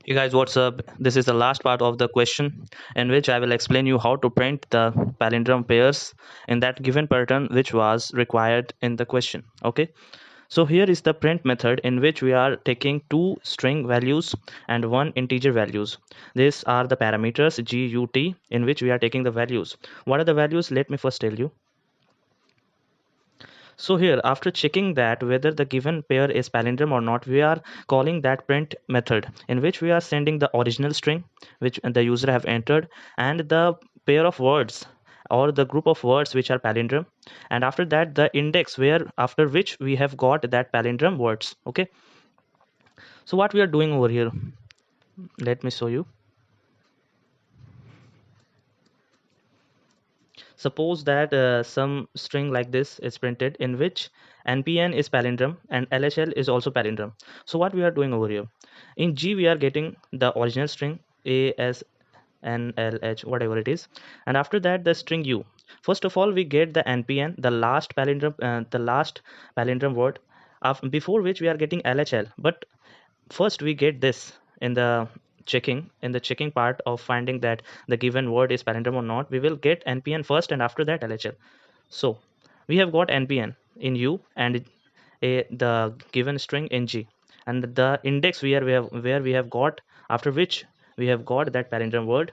Hey guys, what's up? This is the last part of the question in which I will explain you how to print the palindrome pairs in that given pattern which was required in the question. Okay, so here is the print method in which we are taking two string values and one integer values. These are the parameters GUT in which we are taking the values. What are the values? Let me first tell you. So here, after checking that whether the given pair is palindrome or not, we are calling that print method in which we are sending the original string which the user have entered and the pair of words or the group of words which are palindrome, and after that the index where after which we have got that palindrome words. Okay, so what we are doing over here, let me show you. Suppose that some string like this is printed in which npn is palindrome and lhl is also palindrome. So what we are doing over here, in G we are getting the original string a s n l h whatever it is, and after that the string u. First of all we get the npn, the last palindrome word before which we are getting lhl, but first we get this in the checking part of finding that the given word is palindrome or not. We will get npn first and after that lhl. So we have got npn in u and the given string in G, and the index where we have got after which we have got that palindrome word.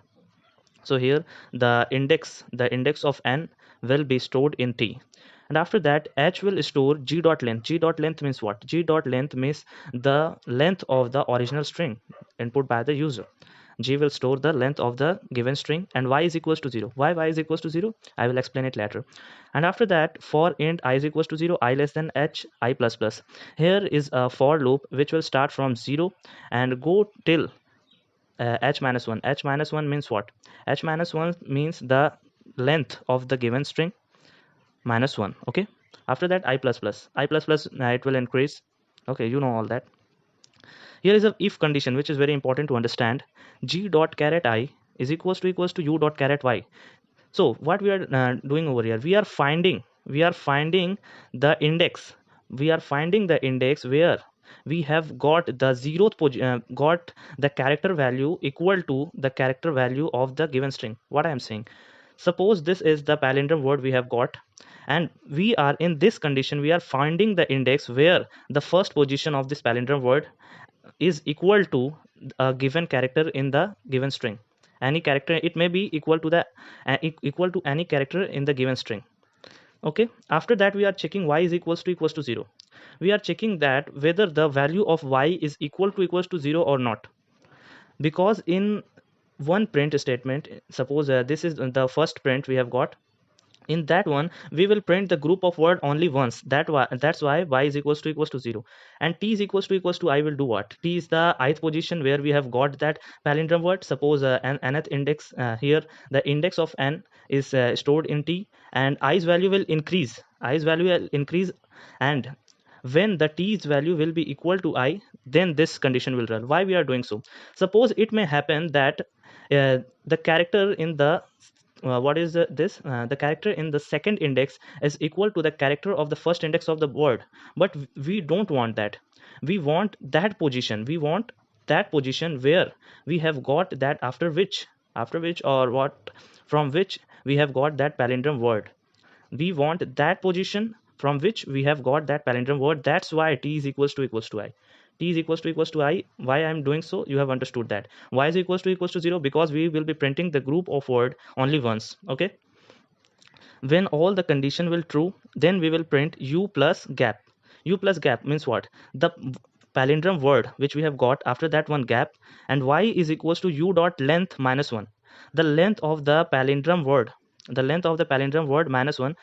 So here the index of n will be stored in T, and after that h will store g dot length. G dot length means what? G dot length means the length of the original string input by the user. G will store the length of the given string, and y is equals to 0. Why y is equals to 0? I will explain it later. And after that, for int I is equals to 0, I less than h, I plus plus. Here is a for loop which will start from 0 and go till h minus 1. H minus 1 means what? H minus 1 means the length of the given string minus 1. Okay, after that I plus plus, it will increase. Okay, you know all that. Here is a if condition which is very important to understand. G dot caret I is equals to u dot caret y. So what we are doing over here, we are finding the index. We are finding the index where we have got the got the character value equal to the character value of the given string. What I am saying, suppose this is the palindrome word we have got, and we are in this condition, we are finding the index where the first position of this palindrome word is equal to a given character in the given string. Any character, it may be equal to the equal to any character in the given string. Okay, after that we are checking y is equals to 0. We are checking that whether the value of y is equals to 0 or not, because in one print statement, suppose this is the first print we have got. In that one we will print the group of word only once. That's why y is equals to 0, and t is equals to I will do what? T is the ith position where we have got that palindrome word. Suppose an nth index, here the index of n is stored in T, and i's value will increase, and when the t's value will be equal to I, then this condition will run. Why we are doing so? Suppose it may happen that the character in the what is this the character in the second index is equal to the character of the first index of the word, but we don't want that. We want that position where we have got that after which or what, from which we have got that palindrome word. We want that position from which we have got that palindrome word. That's why t is equals to I. T is equals to I. Why I'm doing so, you have understood that. Y is equals to 0 because we will be printing the group of word only once. Okay, when all the condition will true, then we will print u plus gap. U plus gap means what? The palindrome word which we have got after that one gap, and y is equals to u dot length minus 1. The length of the palindrome word, minus 1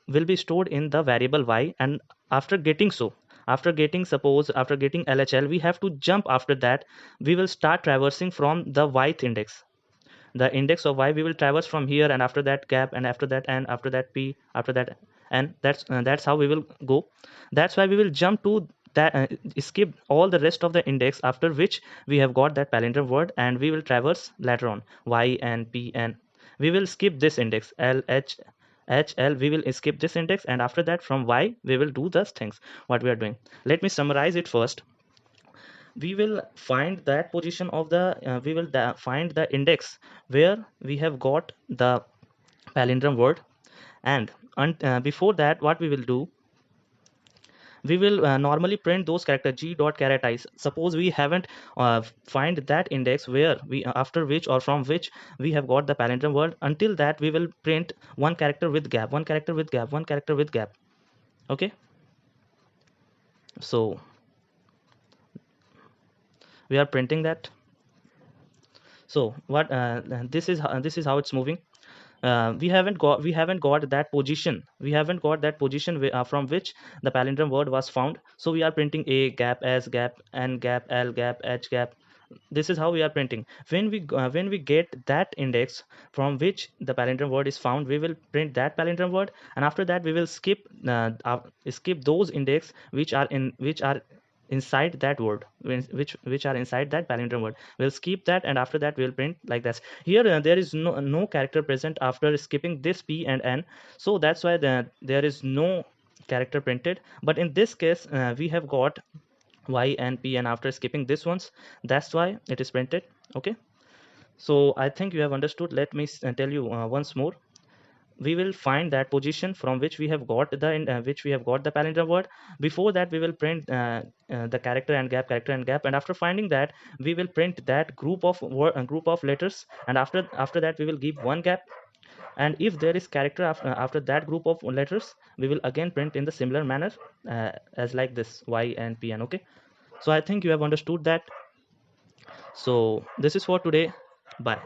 will be stored in the variable y, and after getting so, after getting lhl, we have to jump. After that we will start traversing from the yth index, the index of y. We will traverse from here, and after that gap, and after that n, after that p, after that, and that's how we will go. That's why we will jump to that, skip all the rest of the index, after which we have got that palindrome word, and we will traverse later on y and p, and we will skip this index l h h l. We will skip this index, and after that from y we will do those things what we are doing. Let me summarize it first. we will find that position of the find the index where we have got the palindrome word. And before that, what we will do, we will normally print those characters g dot characterize. Suppose we haven't find that index where we after which or from which we have got the palindrome word. Until that, we will print one character with gap, one character with gap, one character with gap. Okay, so we are printing that. So what this is how it's moving. We haven't got that position, from which the palindrome word was found. So we are printing a gap, s gap, n gap, l gap, h gap. This is how we are printing. When we get that index from which the palindrome word is found, we will print that palindrome word. And after that, we will skip those index which are inside that word, which are inside that palindrome word. We'll skip that, and after that we'll print like this. Here there is no character present after skipping this p and n, so that's why there is no character printed. But in this case, we have got y and p, and after skipping this ones, that's why it is printed. Okay, so I think you have understood. Let me tell you once more. We will find that position from which we have got the palindrome word. Before that, we will print the character and gap, character and gap, and after finding that, we will print that group of letters. And after that, we will give one gap. And if there is character after that group of letters, we will again print in the similar manner, as like this, y and p n. Okay, so I think you have understood that. So this is for today. Bye.